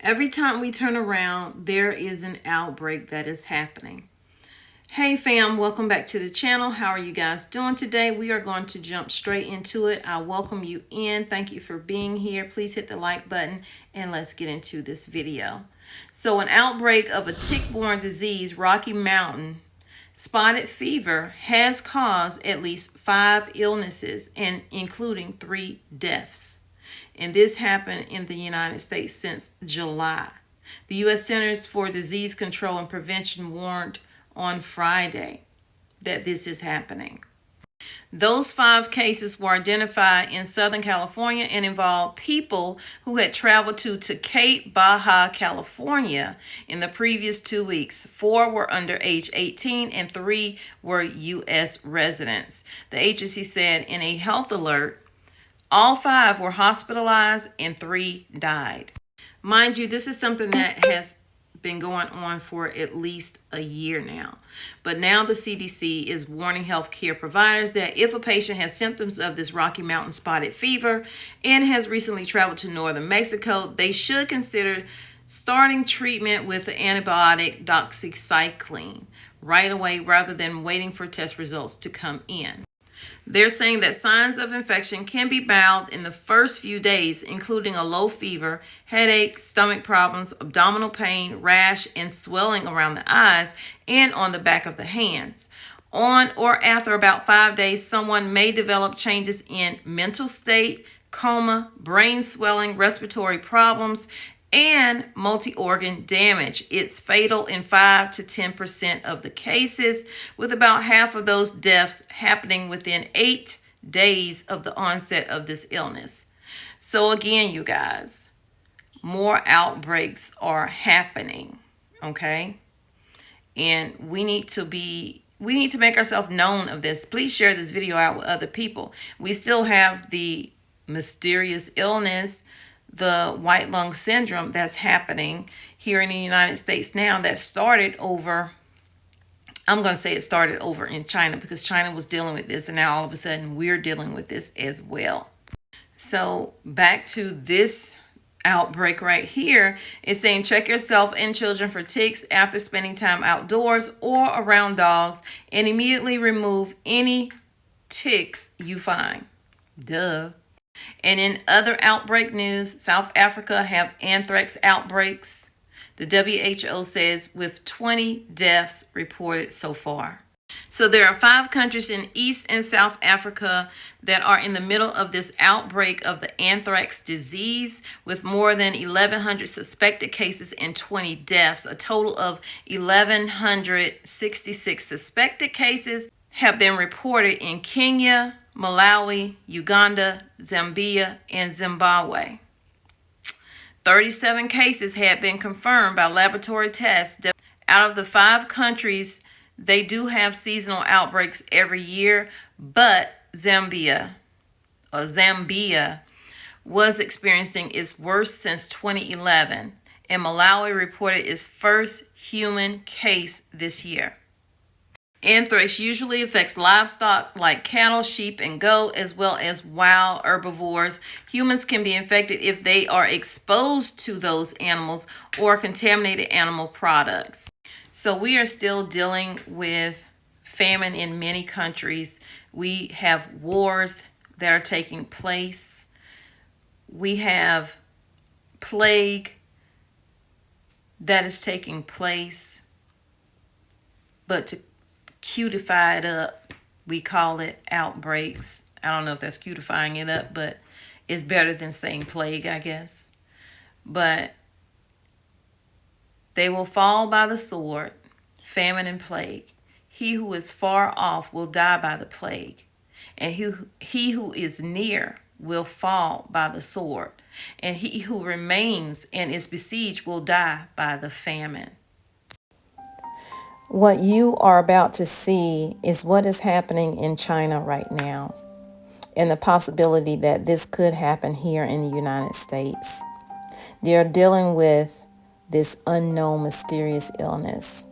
Every time we turn around, there is an outbreak that is happening. Hey fam, welcome back to the channel. How are you guys doing today? We are going to jump straight into it. I welcome you in. Thank you for being here. Please hit the like button and let's get into this video. So an outbreak of a tick-borne disease, Rocky Mountain spotted fever, has caused at least 5 illnesses and including 3 deaths. And this happened in the United States since July. The U.S. Centers for Disease Control and Prevention warned on Friday that this is happening. Those 5 cases were identified in Southern California and involved people who had traveled to Cape Baja, California in the previous 2 weeks. 4 were under age 18 and 3 were U.S. residents. The agency said in a health alert, all 5 were hospitalized and 3 died. Mind you, this is something that has been going on for at least a year now. But now the CDC is warning healthcare providers that if a patient has symptoms of this Rocky Mountain spotted fever and has recently traveled to northern Mexico, they should consider starting treatment with the antibiotic doxycycline right away rather than waiting for test results to come in. They're saying that signs of infection can be mild in the first few days, including a low fever, headache, stomach problems, abdominal pain, rash, and swelling around the eyes and on the back of the hands. On or after about 5 days, someone may develop changes in mental state, coma, brain swelling, respiratory problems, and multi-organ damage. It's fatal in 5 to 10% of the cases, with about half of those deaths happening within 8 days of the onset of this illness. So again, you guys, more outbreaks are happening, okay? And we need to make ourselves known of this. Please share this video out with other people. We still have the mysterious illness, the white lung syndrome, that's happening here in the United States now, that started over, I'm going to say it started over in China because China was dealing with this, and now all of a sudden we're dealing with this as well. So back to this outbreak right here. It's saying check yourself and children for ticks after spending time outdoors or around dogs and immediately remove any ticks you find. Duh. And in other outbreak news, South Africa have anthrax outbreaks. The WHO says with 20 deaths reported so far. So there are 5 countries in East and South Africa that are in the middle of this outbreak of the anthrax disease, with more than 1,100 suspected cases and 20 deaths. A total of 1,166 suspected cases have been reported in Kenya, Malawi, Uganda, Zambia, and Zimbabwe. 37 cases had been confirmed by laboratory tests. Out of the 5 countries, they do have seasonal outbreaks every year, but Zambia was experiencing its worst since 2011, and Malawi reported its first human case this year. Anthrax usually affects livestock like cattle, sheep, and goat, as well as wild herbivores. Humans can be infected if they are exposed to those animals or contaminated animal products. So we are still dealing with famine in many countries. We have wars that are taking place. We have plague that is taking place. But to cutify it up, we call it outbreaks. I don't know if that's cutifying it up, but it's better than saying plague, I guess. But they will fall by the sword, famine and plague. He who is far off will die by the plague, and he who is near will fall by the sword, and he who remains and is besieged will die by the famine. What you are about to see is what is happening in China right now, and the possibility that this could happen here in the United States. They're dealing with this unknown mysterious illness,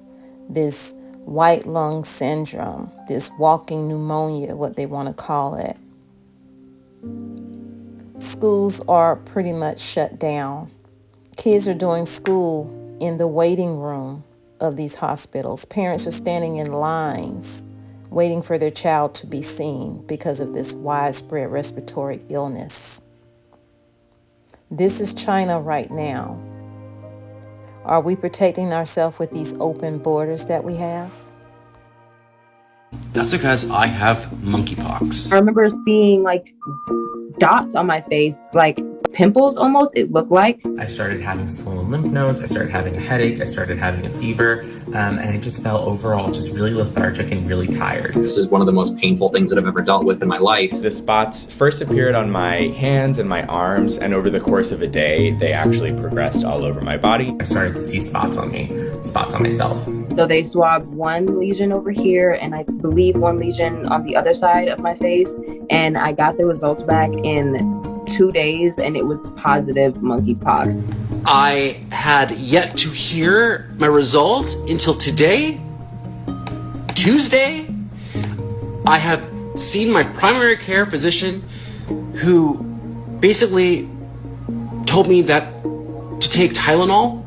this white lung syndrome, this walking pneumonia, what they want to call it. Schools are pretty much shut down. Kids are doing school in the waiting room of these hospitals. Parents are standing in lines waiting for their child to be seen because of this widespread respiratory illness. This is China right now. Are we protecting ourselves with these open borders that we have? That's because I have monkeypox. I remember seeing like dots on my face, like pimples almost, it looked like. I started having swollen lymph nodes, I started having a headache, I started having a fever, and I just felt overall just really lethargic and really tired. This is one of the most painful things that I've ever dealt with in my life. The spots first appeared on my hands and my arms, and over the course of a day, they actually progressed all over my body. I started to see spots on me, spots on myself. So they swabbed one lesion over here and I believe one lesion on the other side of my face. And I got the results back in 2 days and it was positive monkeypox. I had yet to hear my result until today, Tuesday. I have seen my primary care physician who basically told me that to take Tylenol.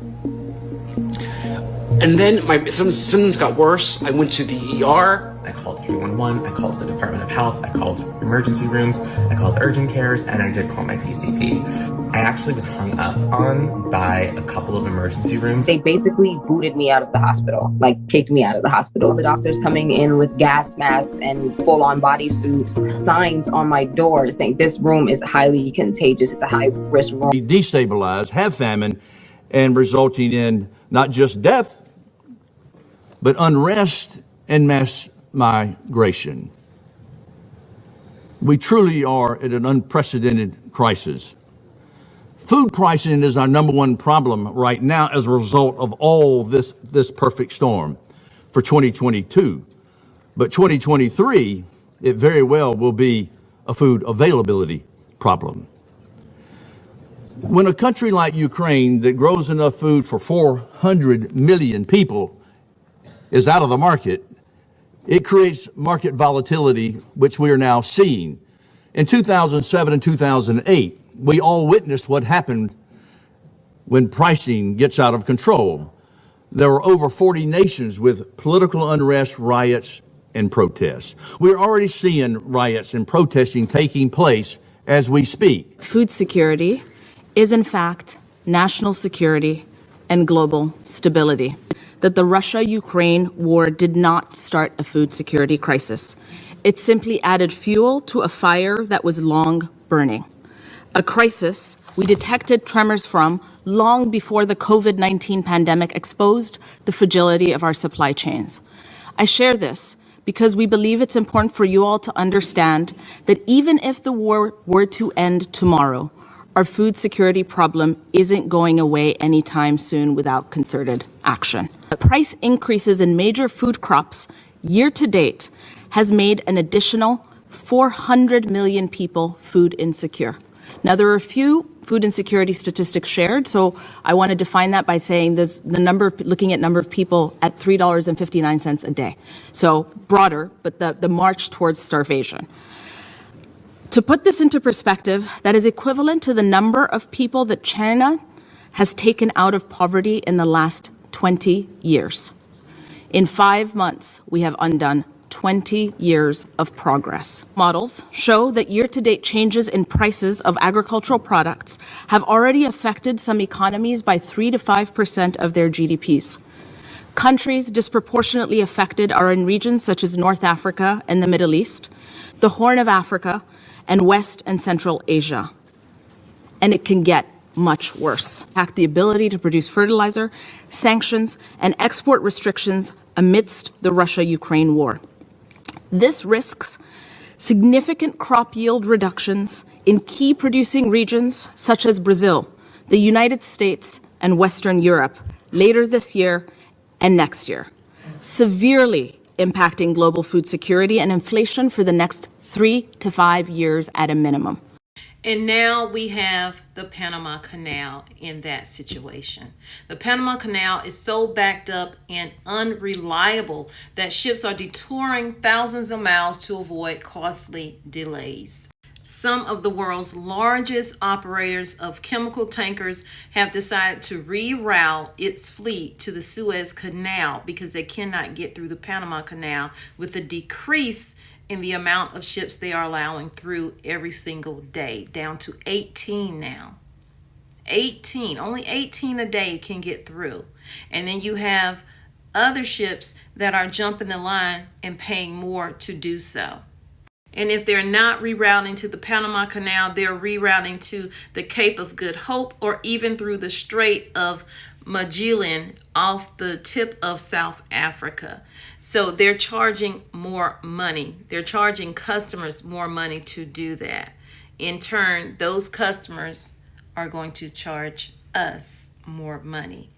And then my symptoms got worse. I went to the ER. I called 311, I called the Department of Health, I called emergency rooms, I called urgent cares, and I did call my PCP. I actually was hung up on by a couple of emergency rooms. They basically booted me out of the hospital, like kicked me out of the hospital. The doctors coming in with gas masks and full-on bodysuits, signs on my door saying this room is highly contagious, it's a high-risk room. Destabilized, have famine, and resulting in not just death, but unrest and mass migration. We truly are at an unprecedented crisis. Food pricing is our number one problem right now as a result of all this perfect storm for 2022. But 2023, it very well will be a food availability problem. When a country like Ukraine that grows enough food for 400 million people is out of the market, it creates market volatility, which we are now seeing. In 2007 and 2008, we all witnessed what happened when pricing gets out of control. There were over 40 nations with political unrest, riots, and protests. We're already seeing riots and protesting taking place as we speak. Food security is in fact national security and global stability. That the Russia-Ukraine war did not start a food security crisis. It simply added fuel to a fire that was long burning. A crisis we detected tremors from long before the COVID-19 pandemic exposed the fragility of our supply chains. I share this because we believe it's important for you all to understand that even if the war were to end tomorrow, our food security problem isn't going away anytime soon without concerted action. The price increases in major food crops year to date has made an additional 400 million people food insecure. Now, there are a few food insecurity statistics shared, so I want to define that by saying there's looking at number of people at $3.59 a day. So broader, but the march towards starvation. To put this into perspective, that is equivalent to the number of people that China has taken out of poverty in the last 20 years. In 5 months, we have undone 20 years of progress. Models show that year-to-date changes in prices of agricultural products have already affected some economies by 3 to 5% of their GDPs. Countries disproportionately affected are in regions such as North Africa and the Middle East, the Horn of Africa, and West and Central Asia. And it can get much worse. Impact the ability to produce fertilizer, sanctions, and export restrictions amidst the Russia-Ukraine war. This risks significant crop yield reductions in key producing regions such as Brazil, the United States, and Western Europe later this year and next year, severely impacting global food security and inflation for the next 3 to 5 years at a minimum. And now we have the Panama Canal in that situation. The Panama Canal is so backed up and unreliable that ships are detouring thousands of miles to avoid costly delays. some of the world's largest operators of chemical tankers have decided to reroute its fleet to the Suez Canal because they cannot get through the Panama Canal with a decrease in the amount of ships they are allowing through every single day, down to 18 now. 18, only 18 a day can get through. And then you have other ships that are jumping the line and paying more to do so. And if they're not rerouting to the Panama Canal, they're rerouting to the Cape of Good Hope or even through the Strait of Magellan off the tip of South Africa. So they're charging more money. They're charging customers more money to do that. In turn, those customers are going to charge us more money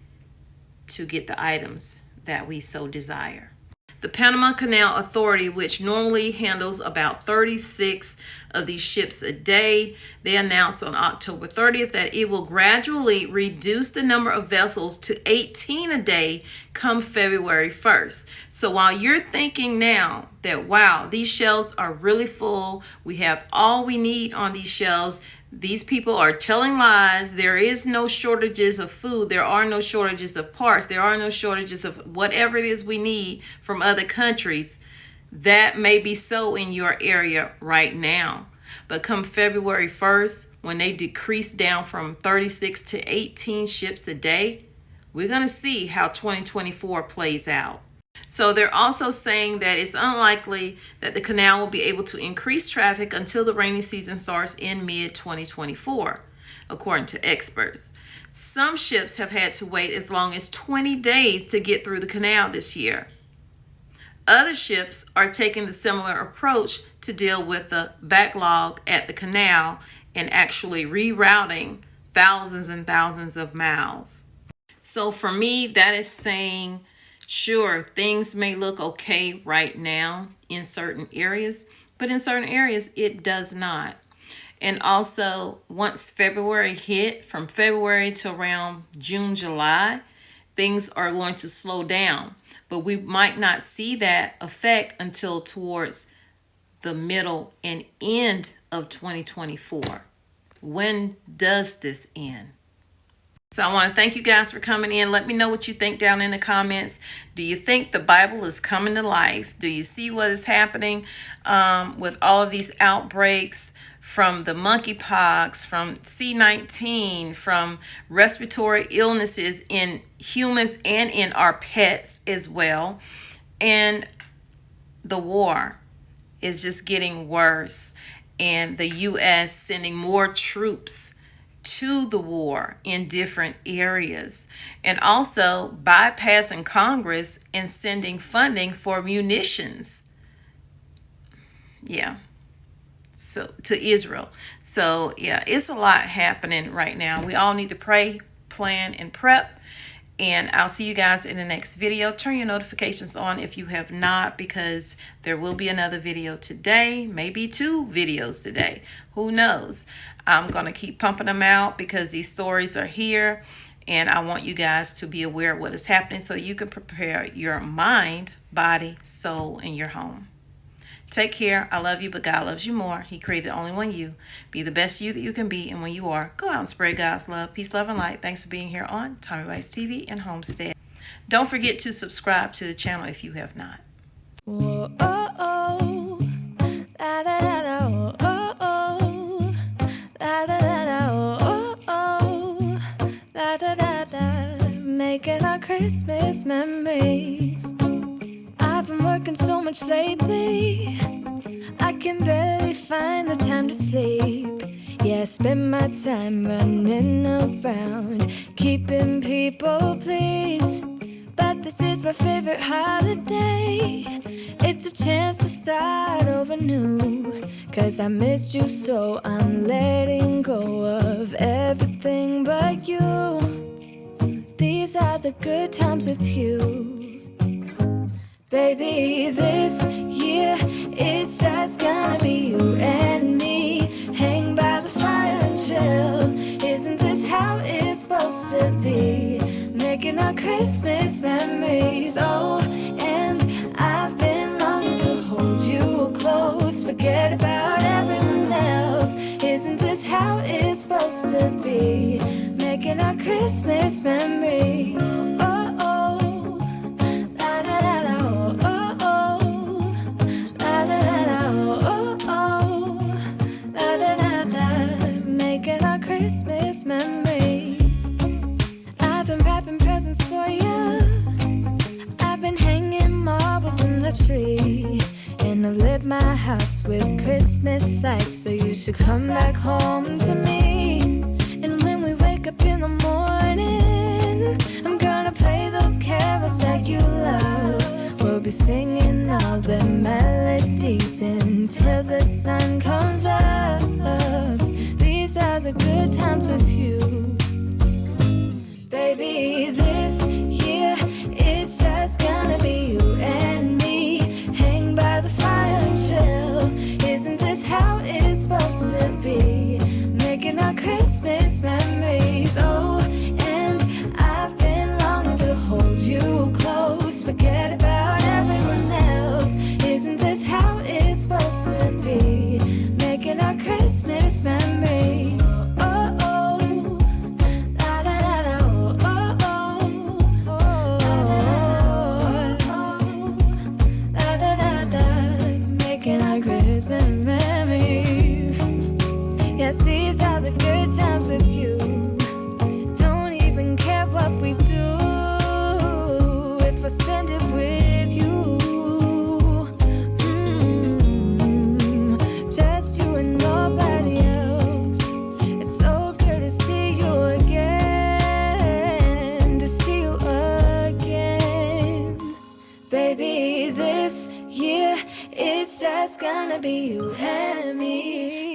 to get the items that we so desire. The Panama Canal Authority, which normally handles about 36 of these ships a day, they announced on October 30th that it will gradually reduce the number of vessels to 18 a day come February 1st. So while you're thinking now that, wow, these shelves are really full, we have all we need on these shelves, these people are telling lies. There is no shortages of food. There are no shortages of parts. There are no shortages of whatever it is we need from other countries. That may be so in your area right now. But come February 1st, when they decrease down from 36 to 18 ships a day, we're going to see how 2024 plays out. So they're also saying that it's unlikely that the canal will be able to increase traffic until the rainy season starts in mid-2024, according to experts. Some ships have had to wait as long as 20 days to get through the canal this year. Other ships are taking a similar approach to deal with the backlog at the canal and actually rerouting thousands and thousands of miles. So for me, that is saying, sure, things may look okay right now in certain areas, but in certain areas it does not. And also, once February hit, from February to around June, July, things are going to slow down. But we might not see that effect until towards the middle and end of 2024. When does this end? So I want to thank you guys for coming in. Let me know what you think down in the comments. Do you think the Bible is coming to life? Do you see what is happening with all of these outbreaks from the monkeypox, from C-19, from respiratory illnesses in humans and in our pets as well? And the war is just getting worse. And the U.S. sending more troops to the war in different areas, and also bypassing Congress and sending funding for munitions, so to Israel. So yeah, it's a lot happening right now. We all need to pray, plan, and prep. And I'll see you guys in the next video. Turn your notifications on if you have not, because there will be another video today, maybe 2 videos today. Who knows? I'm going to keep pumping them out because these stories are here. And I want you guys to be aware of what is happening so you can prepare your mind, body, soul, and your home. Take care. I love you, but God loves you more. He created only one you. Be the best you that you can be. And when you are, go out and spread God's love, peace, love, and light. Thanks for being here on TOMMYBITESTV and Homestead. Don't forget to subscribe to the channel if you have not. Whoa, oh, oh. Da, da, da, da, oh, oh. Da, da, da, da, oh, oh. Da, da, da, da. Making our Christmas memories. I've been working so much lately, I can barely find the time to sleep. Yeah, I spend my time running around, keeping people pleased. But this is my favorite holiday. It's a chance to start over new. 'Cause I missed you, so I'm letting go of everything but you. These are the good times with you. Baby, this year it's just gonna be you and me. Hang by the fire and chill. Isn't this how it's supposed to be? Making our Christmas memories. Oh, and I've been longing to hold you close. Forget about everyone else. to be, making our Christmas memories. Oh, oh, la da da da, oh, oh, la da da da, oh, oh, la da da da, making our Christmas memories. I've been wrapping presents for you. I've been hanging marbles in the tree, and I've lit my house with Christmas lights, so you should come back home to me. And when we wake up in the morning, I'm gonna play those carols that you love. We'll be singing all the melodies until the sun comes up. These are the good times with you. Baby, this year it's just gonna be you and me. Hang by the fire and chill. Isn't this how it's supposed to be? Making our Christmas memories. Oh, and I've been longing to hold you close. Forget about everyone else. Isn't this how it's supposed to be? Making our Christmas memories. Oh, oh, la da da da, oh, oh, oh, la da da da, making our Christmas memories. Yes, these are the good times with you. Don't even care what we do if I spend it with you. Just you and nobody else. It's so good to see you again, to see you again. Baby, this year it's just gonna be you and me.